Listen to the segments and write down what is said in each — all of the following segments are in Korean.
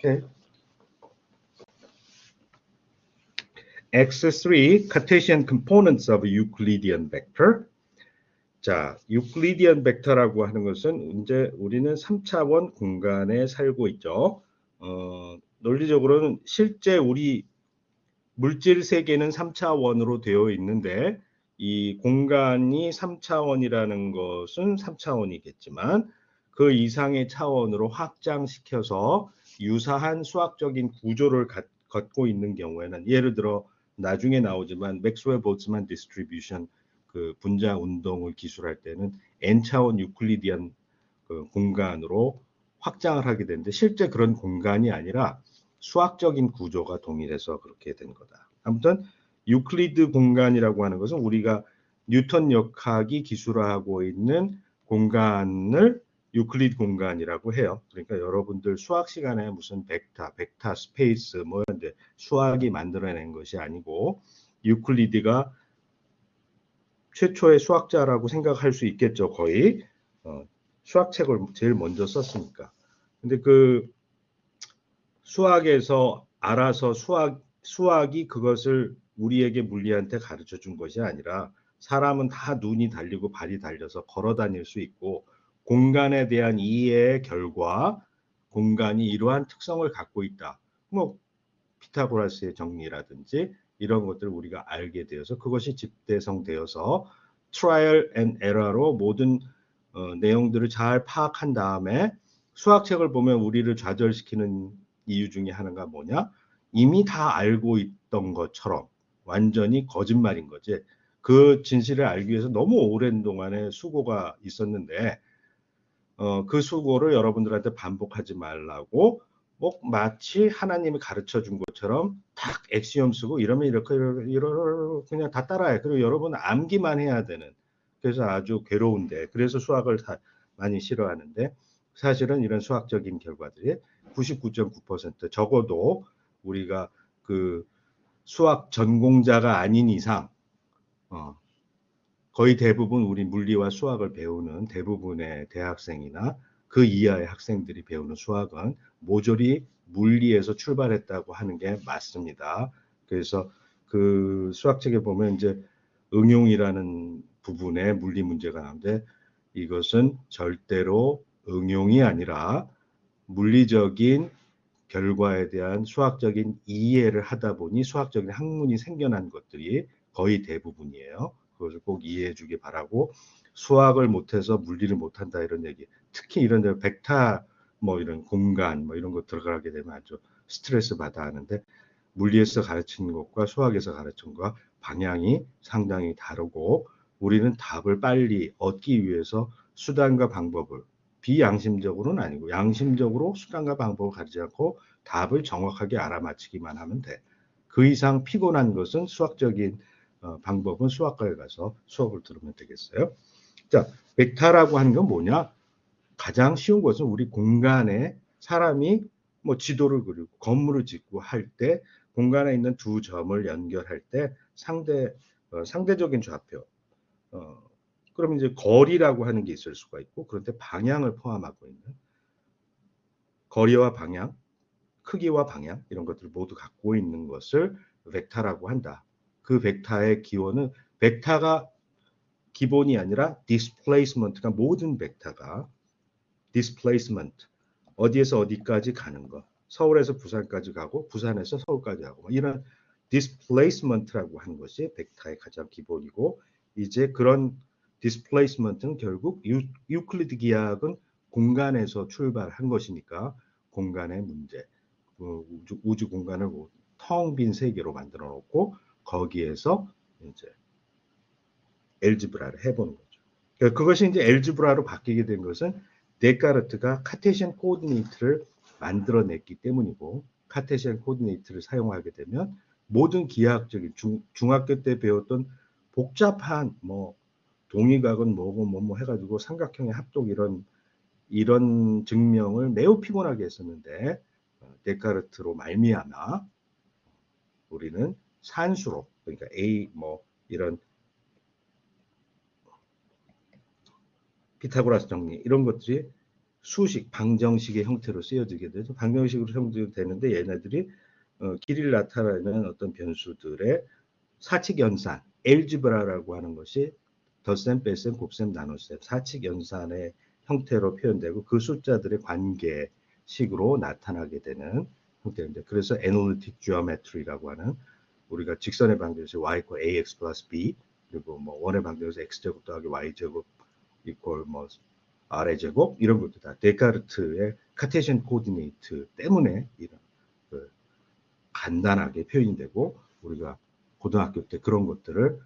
Okay. X3 Cartesian components of Euclidean vector. 자, 유클리디안 벡터라고 하는 것은 이제 우리는 3차원 공간에 살고 있죠. 논리적으로는 실제 우리 물질 세계는 3차원으로 되어 있는데 이 공간이 3차원이라는 것은 3차원이겠지만 그 이상의 차원으로 확장시켜서 유사한 수학적인 구조를 갖고 있는 경우에는 예를 들어 나중에 나오지만 맥스웰 볼츠만 디스트리뷰션 그 분자 운동을 기술할 때는 n차원 유클리디안 그 공간으로 확장을 하게 되는데 실제 그런 공간이 아니라 수학적인 구조가 동일해서 그렇게 된 거다. 아무튼 유클리드 공간이라고 하는 것은 우리가 뉴턴 역학이 기술하고 있는 공간을 유클리드 공간이라고 해요. 그러니까 여러분들 수학 시간에 무슨 벡터 스페이스 뭐 이런데 수학이 만들어낸 것이 아니고 유클리드가 최초의 수학자라고 생각할 수 있겠죠. 거의 수학책을 제일 먼저 썼으니까. 근데 그 수학에서 알아서 수학이 그것을 우리에게 물리한테 가르쳐 준 것이 아니라 사람은 다 눈이 달리고 발이 달려서 걸어 다닐 수 있고 공간에 대한 이해의 결과 공간이 이러한 특성을 갖고 있다. 뭐 피타고라스의 정리라든지 이런 것들을 우리가 알게 되어서 그것이 집대성되어서 트라이얼 앤 에러로 모든 내용들을 잘 파악한 다음에 수학책을 보면 우리를 좌절시키는 이유 중에 하나가 뭐냐? 이미 다 알고 있던 것처럼 완전히 거짓말인 거지. 그 진실을 알기 위해서 너무 오랜 동안에 수고가 있었는데 그 수고를 여러분들한테 반복하지 말라고 뭐 마치 하나님이 가르쳐 준 것처럼 탁 엑시엄 쓰고 이러면 이렇게 그냥 다 따라해. 그리고 여러분은 암기만 해야 되는. 그래서 아주 괴로운데 그래서 수학을 많이 싫어하는데 사실은 이런 수학적인 결과들이 99.9% 적어도 우리가 그 수학 전공자가 아닌 이상 거의 대부분 우리 물리와 수학을 배우는 대부분의 대학생이나 그 이하의 학생들이 배우는 수학은 모조리 물리에서 출발했다고 하는 게 맞습니다. 그래서 그 수학책에 보면 이제 응용이라는 부분에 물리 문제가 나오는데 이것은 절대로 응용이 아니라 물리적인 결과에 대한 수학적인 이해를 하다 보니 수학적인 학문이 생겨난 것들이 거의 대부분이에요. 그것을 꼭 이해해 주기 바라고 수학을 못해서 물리를 못한다 이런 얘기 특히 이런 데 벡터 뭐 이런 공간 뭐 이런 거 들어가게 되면 아주 스트레스 받아 하는데 물리에서 가르치는 것과 수학에서 가르치는 것과 방향이 상당히 다르고 우리는 답을 빨리 얻기 위해서 수단과 방법을 비양심적으로는 아니고 양심적으로 수단과 방법을 가지지 않고 답을 정확하게 알아맞히기만 하면 돼. 그 이상 피곤한 것은 수학적인 방법은 수학과에 가서 수업을 들으면 되겠어요. 자, 벡터라고 하는 건 뭐냐? 가장 쉬운 것은 우리 공간에 사람이 뭐 지도를 그리고 건물을 짓고 할 때 공간에 있는 두 점을 연결할 때 상대적인 좌표 그럼 이제 거리라고 하는 게 있을 수가 있고 그런데 방향을 포함하고 있는 거리와 방향, 크기와 방향 이런 것들을 모두 갖고 있는 것을 벡터라고 한다. 그 벡터의 기원은 벡터가 기본이 아니라 displacement가 모든 벡터가 displacement 어디에서 어디까지 가는 것 서울에서 부산까지 가고 부산에서 서울까지 가고 이런 displacement라고 하는 것이 벡터의 가장 기본이고 이제 그런 displacement는 결국 유클리드 기하학은 공간에서 출발한 것이니까 공간의 문제 우주 공간을 텅 빈 세계로 만들어 놓고 거기에서 이제 엘지브라를 해보는 거죠. 그것이 이제 엘지브라로 바뀌게 된 것은 데카르트가 카테시안 코오디네이트를 만들어냈기 때문이고 카테시안 코오디네이트를 사용하게 되면 모든 기하학적인 중학교 때 배웠던 복잡한 뭐 동위각은 뭐고 해가지고 삼각형의 합동 이런 증명을 매우 피곤하게 했었는데 데카르트로 말미암아 우리는 산수로 그러니까 A 뭐 이런 피타고라스 정리 이런 것들이 수식, 방정식의 형태로 쓰여지게 되죠. 방정식으로 형성되는데 얘네들이 길이를 나타내는 어떤 변수들의 사칙 연산, 엘지브라라고 하는 것이 덧셈, 뺄셈, 곱셈, 나눗셈, 사칙 연산의 형태로 표현되고 그 숫자들의 관계식으로 나타나게 되는 형태인데, 그래서 애널리틱 지오메트리라고 하는, 우리가 직선의 방정식 y = ax 플러스 b, 그리고 뭐 원의 방정식 x제곱 더하기 y제곱 이퀄 뭐 r의 제곱, 이런 것도 다 데카르트의 카테시안 코디네이트 때문에 이런 간단하게 표현이 되고, 우리가 고등학교 때 그런 것들을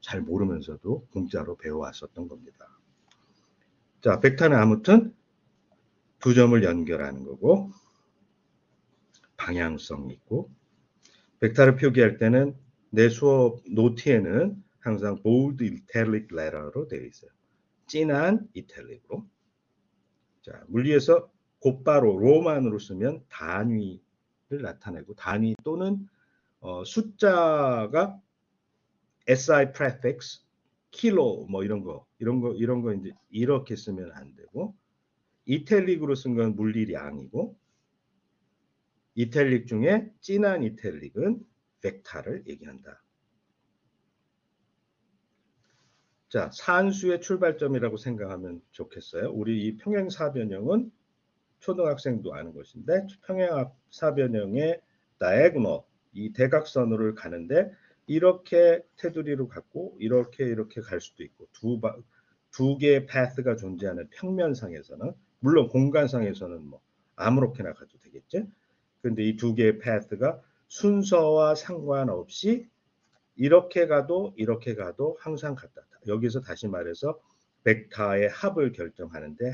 잘 모르면서도 공짜로 배워왔었던 겁니다. 자, 벡터는 아무튼 두 점을 연결하는 거고 방향성이 있고, 벡터를 표기할 때는 내 수업 노트에는 항상 bold italic letter로 되어 있어요. 진한 이탈릭으로. 자, 물리에서 곧바로 로만으로 쓰면 단위를 나타내고, 단위 또는 숫자가 SI prefix, 킬로 뭐 이런 거 이제 이렇게 쓰면 안 되고, 이탈릭으로 쓴 건 물리량이고, 이탈릭 중에 진한 이탈릭은 벡터를 얘기한다. 자, 산수의 출발점이라고 생각하면 좋겠어요. 우리 이 평행사변형은 초등학생도 아는 것인데, 평행사변형의 다이애고널, 이 대각선으로 가는데 이렇게 테두리로 갔고 이렇게 갈 수도 있고, 두 개의 path가 존재하는 평면상에서는, 물론 공간상에서는 뭐 아무렇게나 가도 되겠죠. 그런데 이 두 개의 path가 순서와 상관없이 이렇게 가도 항상 같다. 여기서 다시 말해서 벡터의 합을 결정하는데,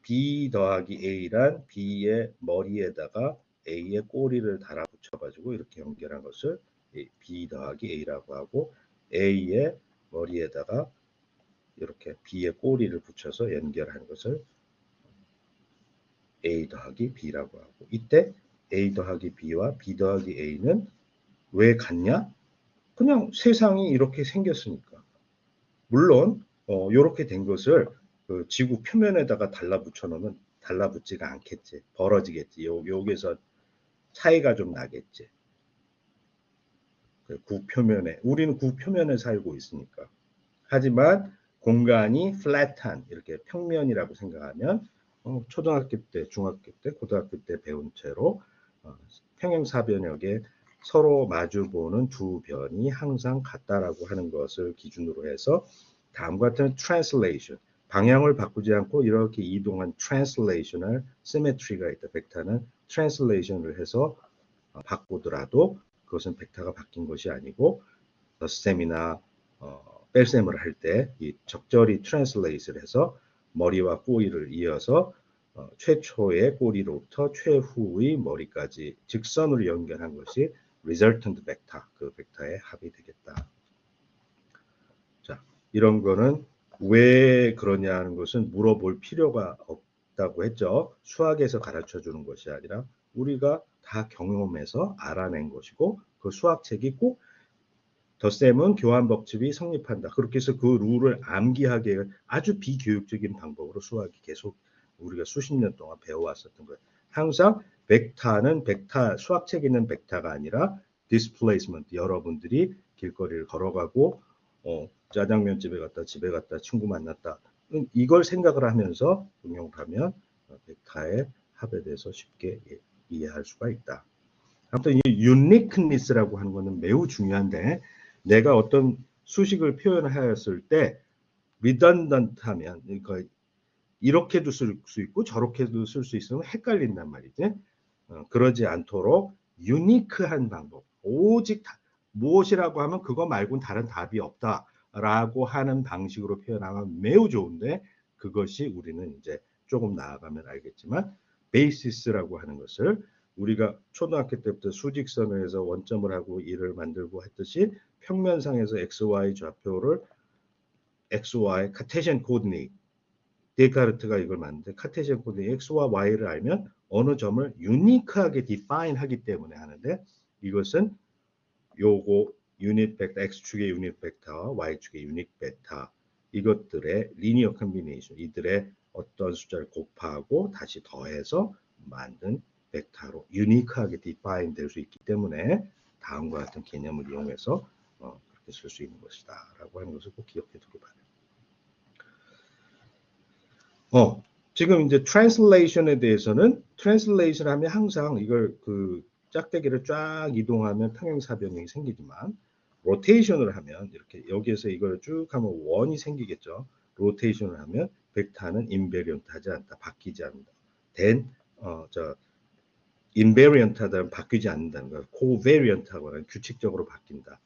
B 더하기 A란 B의 머리에다가 A의 꼬리를 달아 붙여가지고 이렇게 연결한 것을 B 더하기 A라고 하고, A의 머리에다가 이렇게 B의 꼬리를 붙여서 연결한 것을 A 더하기 B라고 하고, 이때 A 더하기 B와 B 더하기 A는 왜 같냐? 그냥 세상이 이렇게 생겼으니까. 물론 이렇게 된 것을 그 지구 표면에다가 달라붙여 놓으면 달라붙지가 않겠지. 벌어지겠지. 여기서 차이가 좀 나겠지. 구 표면에, 우리는 구 표면에 살고 있으니까. 하지만 공간이 플랫한 이렇게 평면이라고 생각하면 초등학교 때, 중학교 때, 고등학교 때 배운 채로 평행사변형에 서로 마주보는 두 변이 항상 같다라고 하는 것을 기준으로 해서 다음과 같은 translation, 방향을 바꾸지 않고 이렇게 이동한 translational symmetry가 있다. 벡터는 translation을 해서 바꾸더라도 그것은 벡터가 바뀐 것이 아니고, 덧셈이나 뺄셈을 할 때 이 적절히 translate를 해서 머리와 꼬리를 이어서 최초의 꼬리로부터 최후의 머리까지 직선으로 연결한 것이 resultant vector, 그 벡터의 합이 되겠다. 자, 이런 거는 왜 그러냐는 것은 물어볼 필요가 없다고 했죠. 수학에서 가르쳐 주는 것이 아니라 우리가 다 경험해서 알아낸 것이고, 그 수학책이 꼭 덧셈은 교환법칙이 성립한다, 그렇게 해서 그 룰을 암기하게 아주 비교육적인 방법으로 수학이 계속 우리가 수십 년 동안 배워왔었던 거예요. 항상 벡터는 수학책에 있는 벡터가 아니라 displacement, 여러분들이 길거리를 걸어가고 짜장면집에 갔다, 집에 갔다, 친구 만났다, 이걸 생각을 하면서 응용을 하면 벡터의 합에 대해서 쉽게 이해할 수가 있다. 아무튼 이 uniqueness라고 하는 것은 매우 중요한데, 내가 어떤 수식을 표현하였을 때 redundant하면, 그러니까 이렇게도 쓸 수 있고 저렇게도 쓸 수 있으면 헷갈린단 말이지. 그러지 않도록 유니크한 방법, 오직 무엇이라고 하면 그거 말고는 다른 답이 없다라고 하는 방식으로 표현하면 매우 좋은데, 그것이 우리는 이제 조금 나아가면 알겠지만 베이시스라고 하는 것을 우리가 초등학교 때부터 수직선을 해서 원점을 하고 일을 만들고 했듯이, 평면상에서 XY 좌표를 XY 카테시안 코디네이트, 데카르트가 이걸 만드는데 카테시안 코디네이트 X와 Y를 알면 어느 점을 유니크하게 디파인 하기 때문에 하는데, 이것은 요거 유닛 벡터, X축의 유닛 벡터와 Y축의 유닛 벡터, 이것들의 리니어 컨비네이션, 이들의 어떤 숫자를 곱하고 다시 더해서 만든 벡터로 유니크하게 디파인 될 수 있기 때문에 다음과 같은 개념을 이용해서 그렇게 쓸 수 있는 것이다 라고 하는 것을 꼭 기억해 두기 바랍니다. 지금 이제 translation에 대해서는 translation 하면 항상 이걸 그 짝대기를 쫙 이동하면 평행사 변형이 생기지만 rotation을 하면 이렇게 여기에서 이걸 쭉 하면 원이 생기겠죠. rotation을 하면 벡터는 invariant 하지 않다. 바뀌지 않는다. invariant 하다는 바뀌지 않는다는 거예요. covariant 하고는 규칙적으로 바뀐다.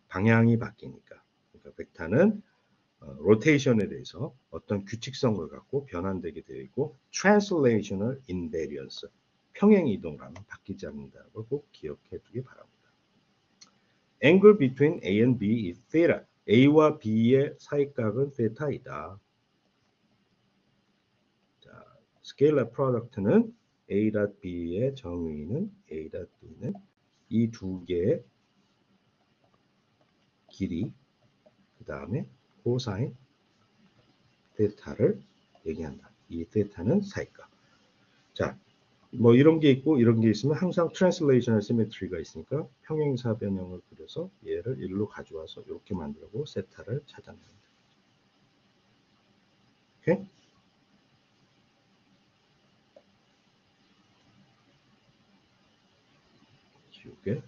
방향이 바뀌니까. 그러니까 벡터는 로테이션에 대해서 어떤 규칙성을 갖고 변환되게 되어 있고 translational invariance 평행 이동을 하면 바뀌지 않는다는 걸 꼭 기억해 두기 바랍니다. angle between A and B is theta. A와 B의 사이각은 theta이다. 자, 스케일러 프로덕트는 A, B의 정의는 A, B는 이 두 개의 길이 그 다음에 코사인 테타를 얘기한다. 이 테타는 사이각. 자, 뭐 이런 게 있고 이런 게 있으면 항상 트랜슬레이셔널 시메트리가 있으니까 평행사 변형을 그려서 얘를 일로 가져와서 이렇게 만들고 세타를 찾아냅니다. 오케이? 지우개.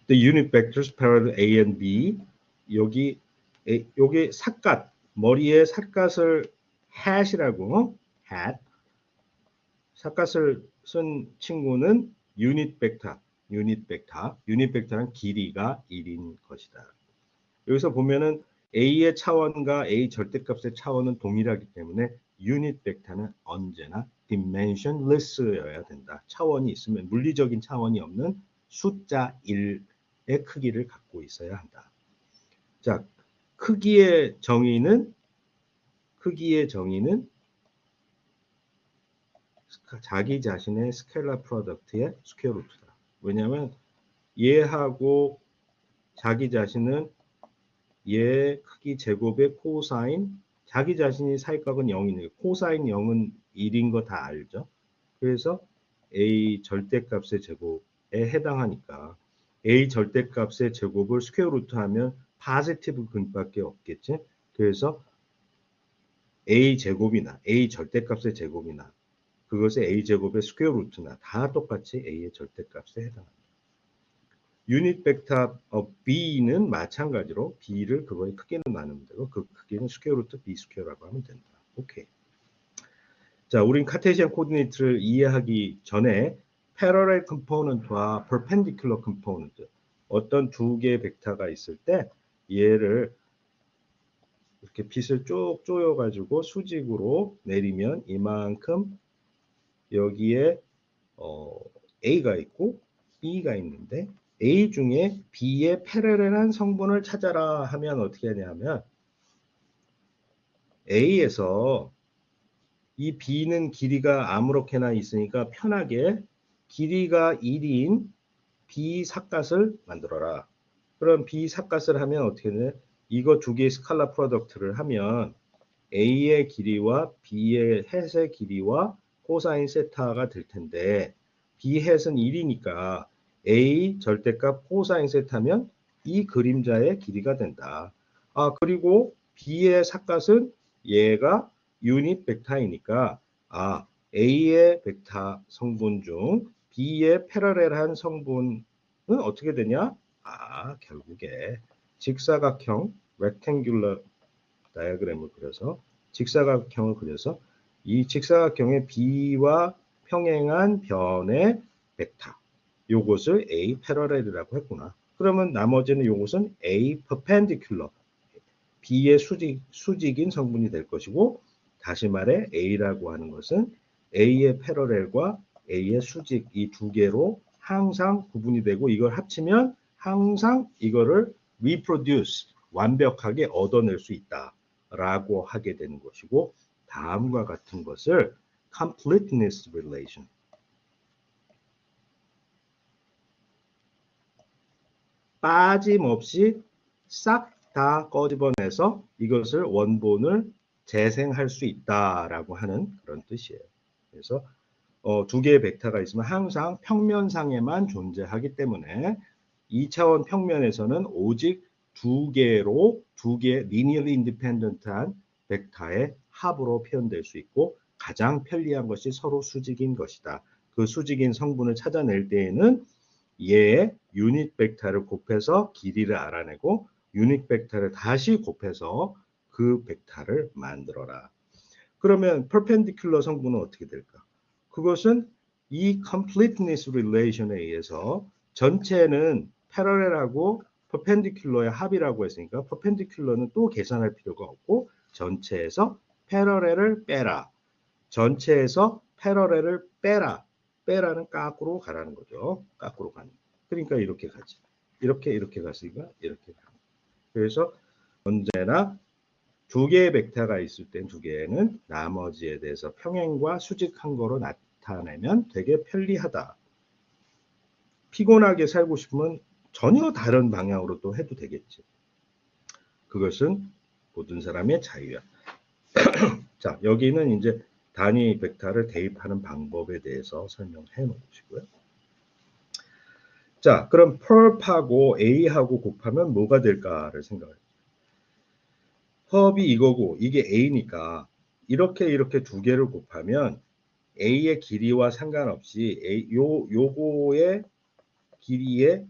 The unit vectors parallel A and B 여기 삿갓 머리에 삿갓을 hat이라고 hat 삿갓을 쓴 친구는 유닛 벡터 유닛 벡터는 길이가 1인 것이다. 여기서 보면은 A의 차원과 A 절대값의 차원은 동일하기 때문에 유닛 벡터는 언제나 dimensionless여야 된다. 차원이 있으면 물리적인 차원이 없는 숫자 1의 크기를 갖고 있어야 한다. 자, 크기의 정의는 자기 자신의 스케일러 프로덕트의 스퀘어 루트다. 왜냐하면 얘하고 자기 자신은 얘 크기 제곱의 코사인 자기 자신이 사이각은 0이네요. 코사인 0은 1인 거 다 알죠. 그래서 A 절대값의 제곱에 해당하니까 A 절대값의 제곱을 스퀘어 루트 하면 파지티브 근밖에 없겠지. 그래서 A 제곱이나 A 절대값의 제곱이나 그것의 A 제곱의 스퀘어 루트나 다 똑같이 A의 절대값에 해당합니다. 유닛 벡터 B는 마찬가지로 B를 그거의 크기는 나누면 되고 그 크기는 스퀘어 루트 B 스퀘어라고 하면 된다. 오케이. 자, 우린 카테시안 코디네이트를 이해하기 전에 패러렐 컴포넌트와 퍼펜디큘러 컴포넌트 어떤 두 개의 벡터가 있을 때 얘를 이렇게 빗을 쭉 조여가지고 수직으로 내리면 이만큼 여기에 A가 있고 B가 있는데 A 중에 B의 패러렐한 성분을 찾아라 하면 어떻게 하냐면 A에서 이 B는 길이가 아무렇게나 있으니까 편하게 길이가 1인 B 삿갓을 만들어라. 그럼 B 삿갓을 하면 어떻게 되냐? 이거 두 개의 스칼라 프로덕트를 하면 A의 길이와 B의 햇의 길이와 코사인 세타가 될 텐데 B 햇은 1이니까 A 절대값 코사인 세타면 이 그림자의 길이가 된다. 그리고 B의 삿갓은 얘가 유닛 벡터이니까 A의 벡터 성분 중 B의 패러렐한 성분은 어떻게 되냐? 결국에 직사각형 rectangular 다이어그램을 그려서 직사각형을 그려서 이 직사각형의 B와 평행한 변의 벡터 요것을 A 패러렐이라고 했구나. 그러면 나머지는 요것은 A perpendicular B의 수직인 성분이 될 것이고 다시 말해 A라고 하는 것은 A의 패러렐과 A의 수직 이 두 개로 항상 구분이 되고 이걸 합치면 항상 이거를 reproduce 완벽하게 얻어낼 수 있다라고 하게 되는 것이고 다음과 같은 것을 completeness relation 빠짐없이 싹 다 꺼집어내서 이것을 원본을 재생할 수 있다라고 하는 그런 뜻이에요. 그래서 두 개의 벡터가 있으면 항상 평면상에만 존재하기 때문에 2차원 평면에서는 오직 두 개의 linearly independent한 벡터의 합으로 표현될 수 있고 가장 편리한 것이 서로 수직인 것이다. 그 수직인 성분을 찾아낼 때에는 얘의 유닛 벡터를 곱해서 길이를 알아내고 유닛 벡터를 다시 곱해서 그 벡터를 만들어라. 그러면 perpendicular 성분은 어떻게 될까? 그것은 이 completeness relation에 의해서 전체는 parallel하고 perpendicular의 합이라고 했으니까 perpendicular는 또 계산할 필요가 없고 전체에서 parallel을 빼라. 전체에서 parallel을 빼라. 빼라는 까꾸로 가라는 거죠. 까꾸로 가는. 그러니까 이렇게 가지. 이렇게 갔으니까 이렇게 가. 그래서 언제나 두 개의 벡터가 있을 땐 두 개는 나머지에 대해서 평행과 수직한 거로 나타내면 되게 편리하다. 피곤하게 살고 싶으면 전혀 다른 방향으로 또 해도 되겠지. 그것은 모든 사람의 자유야. 자, 여기는 이제 단위 벡터를 대입하는 방법에 대해서 설명해 놓으시고요. 자, 그럼 perp하고 a하고 곱하면 뭐가 될까를 생각해요. perp이 이거고 이게 a니까 이렇게 두 개를 곱하면 a의 길이와 상관없이 요거의 길이의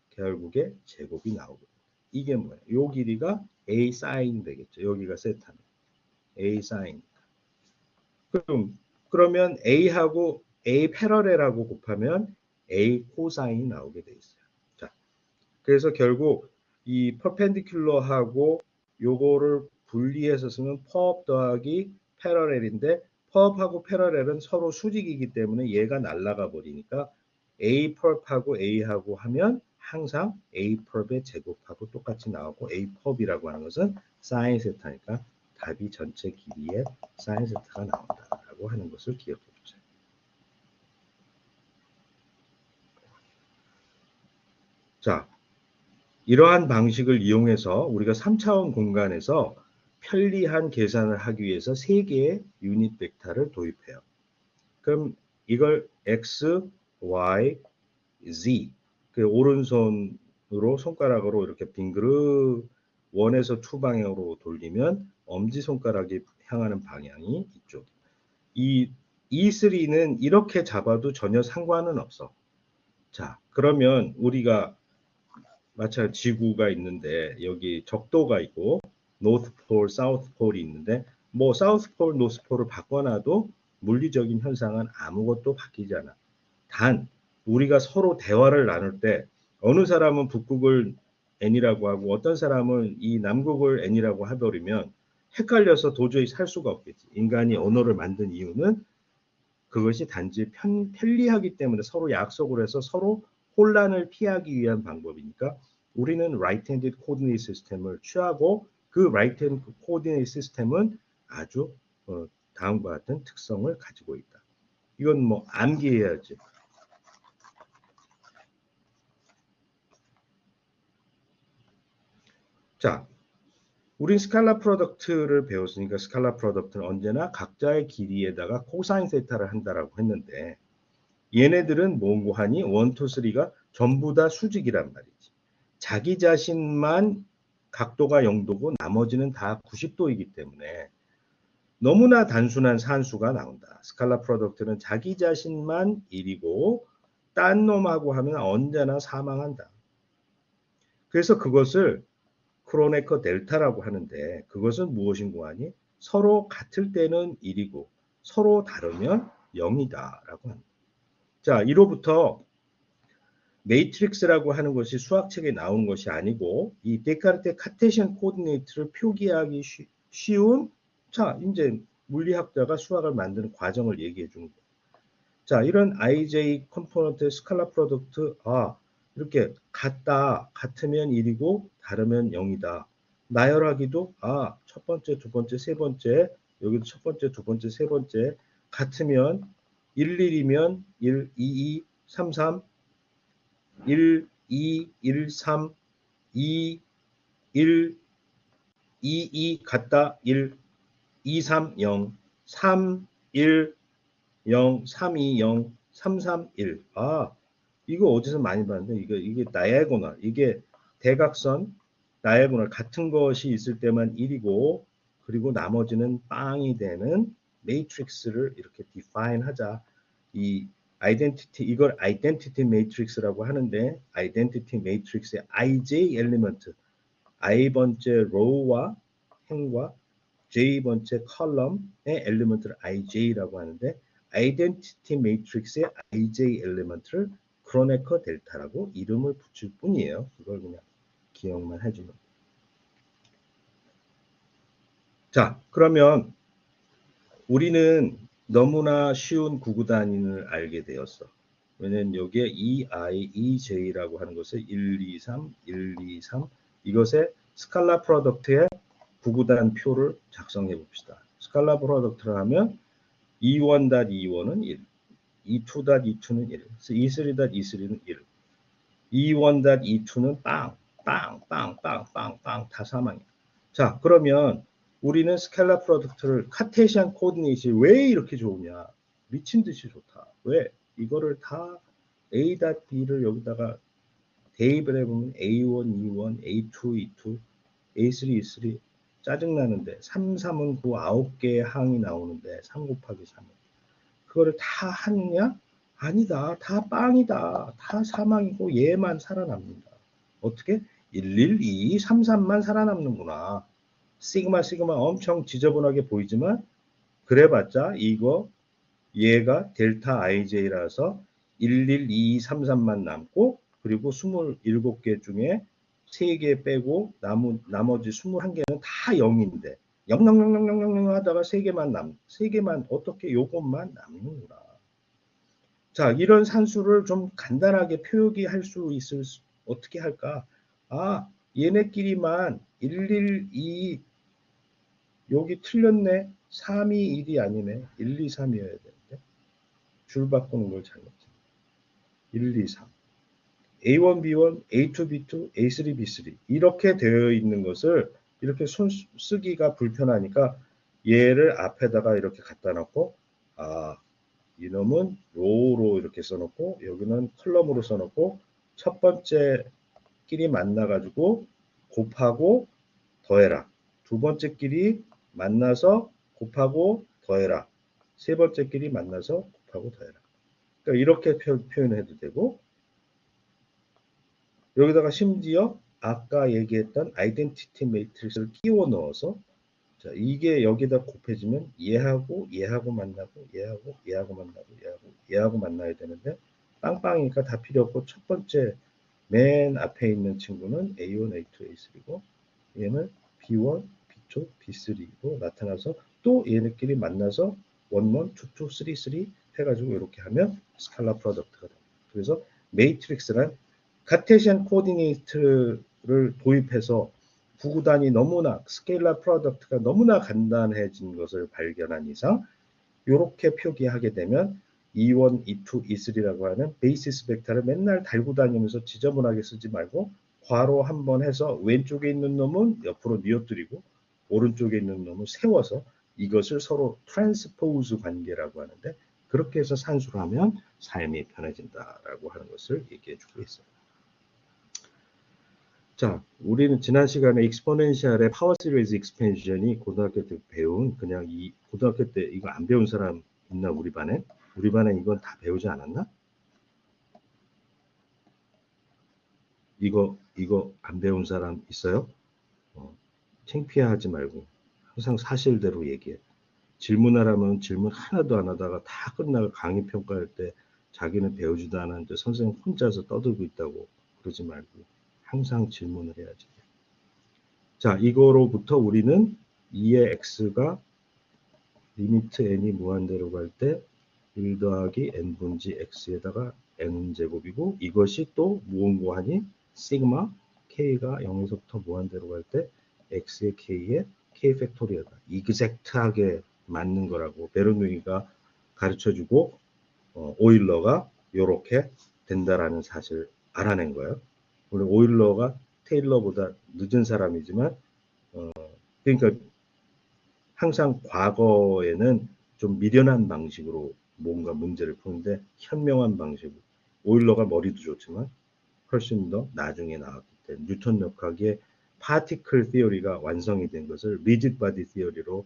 결국에 제곱이 나오거든요. 이게 뭐예요? 요 길이가 a sin 되겠죠. 여기가 세타는 a sin. 그러면 a하고 a 패러렐하고 곱하면 a 코사인이 나오게 돼 있어요. 자, 그래서 결국 이 퍼펜디큘러하고 요거를 분리해서 쓰면 perp 더하기 패러렐인데 perp하고 패러렐은 서로 수직이기 때문에 얘가 날아가 버리니까 a perp하고 a하고 하면 항상 a perp의 제곱하고 똑같이 나오고 a perp이라고 하는 것은 sin 세타니까 답이 전체 길이의 sin 세타가 나온다라고 하는 것을 기억해 주세요. 자, 이러한 방식을 이용해서 우리가 3차원 공간에서 편리한 계산을 하기 위해서 3개의 유닛 벡터를 도입해요. 그럼 이걸 x, y, z 그 오른손으로 손가락으로 이렇게 빙그르 1에서 2 방향으로 돌리면 엄지손가락이 향하는 방향이 이쪽. 이 E3는 이렇게 잡아도 전혀 상관은 없어. 자, 그러면 우리가 마찬가지 지구가 있는데 여기 적도가 있고 노스 폴, 사우스 폴이 있는데 뭐 사우스 폴, 노스 폴을 바꿔놔도 물리적인 현상은 아무것도 바뀌지 않아. 단 우리가 서로 대화를 나눌 때 어느 사람은 북극을 N이라고 하고 어떤 사람은 이 남극을 N이라고 해버리면 헷갈려서 도저히 살 수가 없겠지. 인간이 언어를 만든 이유는 그것이 단지 편리하기 때문에 서로 약속을 해서 서로 혼란을 피하기 위한 방법이니까 우리는 right-handed coordinate 시스템을 취하고 그 right-hand coordinate 시스템은 아주 다음과 같은 특성을 가지고 있다. 이건 뭐 암기해야지. 자, 우린 스칼라 프로덕트를 배웠으니까 스칼라 프로덕트는 언제나 각자의 길이에다가 코사인 세타를 한다라고 했는데 얘네들은 뭐고 하니 1, 2, 3가 전부 다 수직이란 말이지. 자기 자신만 각도가 0도고 나머지는 다 90도이기 때문에 너무나 단순한 산수가 나온다. 스칼라 프로덕트는 자기 자신만 1이고 딴 놈하고 하면 언제나 사망한다. 그래서 그것을 크로네커 델타라고 하는데 그것은 무엇인고 하니 서로 같을 때는 1이고 서로 다르면 0이다라고 합니다. 자, 이로부터 매트릭스라고 하는 것이 수학책에 나오는 것이 아니고 이 데카르트의 카테시안 코디네이트를 표기하기 쉬운 자, 이제 물리학자가 수학을 만드는 과정을 얘기해 주는 거예요. 자, 이런 IJ 컴포넌트 스칼라 프로덕트 이렇게 같으면 1이고 다르면 0이다. 나열하기도 첫 번째, 두 번째, 세 번째 여기도 첫 번째, 두 번째, 세 번째 같으면 1, 1이면 1, 2, 2, 3, 3 1, 2, 1, 3, 2, 1, 2, 2 같다 1, 2, 3, 0, 3, 1, 0, 3, 2, 0, 3, 3, 1. 아, 이거 어디서 많이 봤는데 이게 다이아고널. 이게 대각선 다이아고널 같은 것이 있을 때만 1이고 그리고 나머지는 빵이 되는 매트릭스를 이렇게 define 하자. 이 아이덴티티 이걸 아이덴티티 매트릭스라고 하는데 아이덴티티 매트릭스의 ij 엘리먼트 i번째 로우와 행과 j번째 컬럼의 엘리먼트를 ij라고 하는데 아이덴티티 매트릭스의 ij 엘리먼트를 크로네커 델타라고 이름을 붙일 뿐이에요. 그걸 그냥 기억만 해주면. 자, 그러면 우리는 너무나 쉬운 구구 단위를 알게 되었어. 왜냐면 여기에 EI, EJ라고 하는 것을 1, 2, 3, 1, 2, 3 이것의 스칼라 프로덕트의 구구단 표를 작성해 봅시다. 스칼라 프로덕트를 하면 E1.E1은 1, E2.E2는 1, E3.E3는 1, E1.E2는 빵, 빵, 빵, 빵, 빵, 빵, 다 사망이야. 자, 그러면 우리는 스칼라 프로덕트를 카테시안 코디네이션이 왜 이렇게 좋으냐? 미친 듯이 좋다. 왜? 이거를 다 A.B를 여기다가 대입을 해보면 A1, E1, A2, E2, A3, E3 짜증나는데 3, 3은 그 9개의 항이 나오는데 3 곱하기 3은 그거를 다 하느냐? 아니다. 다 빵이다. 다 사망이고 얘만 살아납니다. 어떻게? 1, 1, 2, 3, 3만 살아남는구나. 시그마 시그마 엄청 지저분하게 보이지만 그래봤자 이거 얘가 델타 IJ라서 1, 1, 2, 3, 3만 남고 그리고 27개 중에 3개 빼고 나머지 21개는 다 0인데 0000000 하다가 3개만 어떻게 요것만 남는구나. 자, 이런 산수를 좀 간단하게 표기할 수 있을 어떻게 할까? 아, 얘네끼리만 1, 1, 2 여기 틀렸네. 3이 1이 아니네. 1, 2, 3이어야 되는데. 줄 바꾸는 걸 잘못했네. 1, 2, 3. A1, B1, A2, B2, A3, B3 이렇게 되어 있는 것을 이렇게 쓰기가 불편하니까 얘를 앞에다가 이렇게 갖다 놓고 아, 이놈은 로우로 이렇게 써놓고 여기는 컬럼으로 써놓고 첫 번째 끼리 만나가지고 곱하고 더해라. 두 번째 끼리 만나서 곱하고 더해라. 세 번째 끼리 만나서 곱하고 더해라. 그러니까 이렇게 표현해도 되고 여기다가 심지어 아까 얘기했던 아이덴티티 매트릭스를 끼워 넣어서 자, 이게 여기다 곱해지면 얘하고 만나고 얘하고 만나고 얘하고 만나야 되는데 빵빵이니까 다 필요 없고 첫 번째 맨 앞에 있는 친구는 A1, A2, A3고 얘는 B1, B2, B3로 나타나서 또 얘네끼리 만나서 1, 1, 2, 2, 3, 3 해가지고 이렇게 하면 스칼라 프로덕트가 됩니다. 그래서 매트릭스란 카테시안 코디네이트를 도입해서 구구단이 너무나 스케일러 프로덕트가 너무나 간단해진 것을 발견한 이상 이렇게 표기하게 되면 E1, E2, E3라고 하는 베이시스 벡터를 맨날 달고 다니면서 지저분하게 쓰지 말고 괄호 한번 해서 왼쪽에 있는 놈은 옆으로 뉘어뜨리고 오른쪽에 있는 놈을 세워서 이것을 서로 트랜스포즈 관계라고 하는데 그렇게 해서 산수를 하면 삶이 편해진다라고 하는 것을 얘기해 주고 있어요. 자, 우리는 지난 시간에 익스포넨셜의 파워 시리즈 익스펜션이 고등학교 때 배운 그냥 이 고등학교 때 이거 안 배운 사람 있나 우리 반에? 우리 반에 이건 다 배우지 않았나? 이거 안 배운 사람 있어요? 창피해하지 말고 항상 사실대로 얘기해. 질문하라면 질문 하나도 안 하다가 다 끝나고 강의 평가할 때 자기는 배우지도 않았는데 선생님 혼자서 떠들고 있다고 그러지 말고 항상 질문을 해야지. 자, 이거로부터 우리는 2의 x가 리미트 n이 무한대로 갈 때 1 더하기 n분지 x에다가 n제곱이고 이것이 또 무엇과 하니 시그마 k가 0에서부터 무한대로 갈 때 x의 k에 k 팩토리얼다. 이그젝트하게 맞는 거라고 베르누이가 가르쳐주고 오일러가 이렇게 된다라는 사실을 알아낸 거예요. 물론 오일러가 테일러보다 늦은 사람이지만 그러니까 항상 과거에는 좀 미련한 방식으로 뭔가 문제를 푸는데 현명한 방식으로 오일러가 머리도 좋지만 훨씬 더 나중에 나왔기 때문에 뉴턴 역학의 파티클 티어리가 완성이 된 것을 리짓 바디 티어리로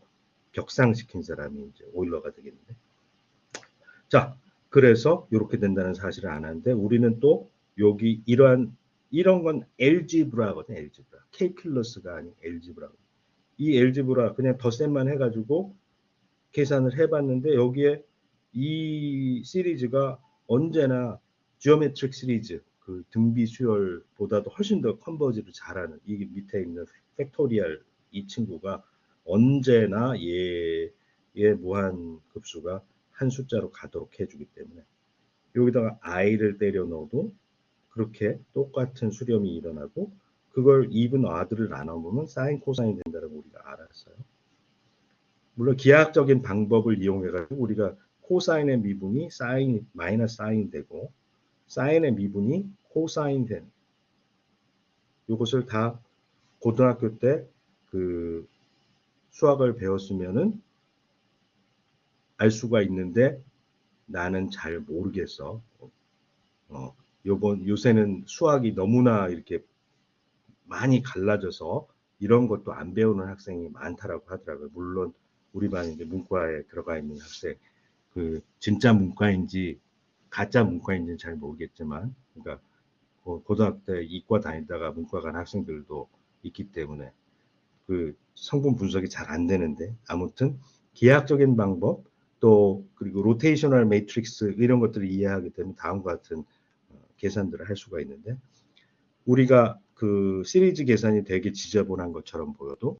격상시킨 사람이 이제 오일러가 되겠는데 자 그래서 이렇게 된다는 사실을 아는데 우리는 또 여기 이런 건 엘지브라거든. 엘지브라 캘큘러스가 아닌 엘지브라. 이 엘지브라 그냥 덧셈만 해가지고 계산을 해봤는데 여기에 이 시리즈가 언제나 지오메트릭 시리즈 그 등비 수열보다도 훨씬 더 컨버지를 잘하는 이 밑에 있는 팩토리얼 이 친구가 언제나 얘의 무한 급수가 한 숫자로 가도록 해주기 때문에 여기다가 i를 때려 넣어도 그렇게 똑같은 수렴이 일어나고 그걸 even odd를 나눠보면 사인 코사인 된다는 걸 우리가 알았어요. 물론 기하학적인 방법을 이용해가지고 우리가 코사인의 미분이 사인 마이너스 사인 되고 사인의 미분이 코사인 된 이것을 다 고등학교 때 그 수학을 배웠으면은 알 수가 있는데 나는 잘 모르겠어. 요새는 수학이 너무나 이렇게 많이 갈라져서 이런 것도 안 배우는 학생이 많다라고 하더라고요. 물론 우리 반에 이제 문과에 들어가 있는 학생, 그 진짜 문과인지 가짜 문과인지는 잘 모르겠지만, 그러니까 고등학교 때 이과 다니다가 문과 간 학생들도 있기 때문에 그 성분 분석이 잘 안 되는데 아무튼 기하학적인 방법 또 그리고 로테이셔널 매트릭스 이런 것들을 이해하게 되면 다음과 같은 계산들을 할 수가 있는데 우리가 그 시리즈 계산이 되게 지저분한 것처럼 보여도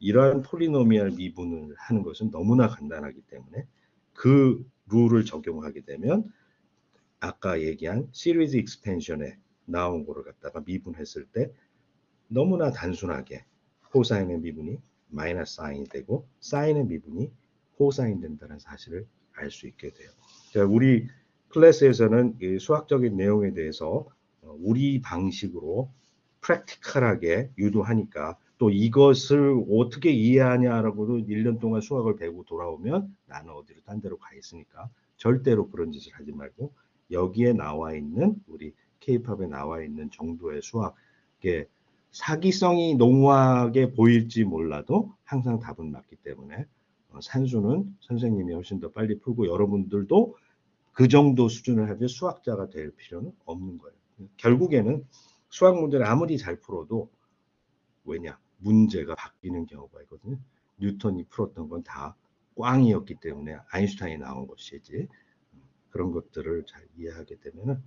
이러한 폴리노미얼 미분을 하는 것은 너무나 간단하기 때문에 그 룰을 적용하게 되면 아까 얘기한 시리즈 익스펜션에 나온 거를 갖다가 미분했을 때 너무나 단순하게 코사인의 미분이 마이너스 사인이 되고 사인의 미분이 코사인 된다는 사실을 알 수 있게 돼요. 자, 우리 클래스에서는 이 수학적인 내용에 대해서 우리 방식으로 프랙티컬하게 유도하니까 또 이것을 어떻게 이해하냐라고도 1년 동안 수학을 배우고 돌아오면 나는 어디로 딴 데로 가 있으니까 절대로 그런 짓을 하지 말고 여기에 나와 있는 우리 K-팝에 나와 있는 정도의 수학의 사기성이 농후하게 보일지 몰라도 항상 답은 맞기 때문에 산수는 선생님이 훨씬 더 빨리 풀고 여러분들도 그 정도 수준을 하면 수학자가 될 필요는 없는 거예요. 결국에는 수학 문제를 아무리 잘 풀어도 왜냐? 문제가 바뀌는 경우가 있거든요. 뉴턴이 풀었던 건 다 꽝이었기 때문에 아인슈타인이 나온 것이지 그런 것들을 잘 이해하게 되면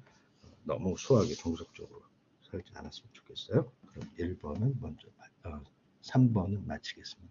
너무 수학에 종속적으로 살지 않았으면 좋겠어요. 그럼 1번은 먼저 3번은 마치겠습니다.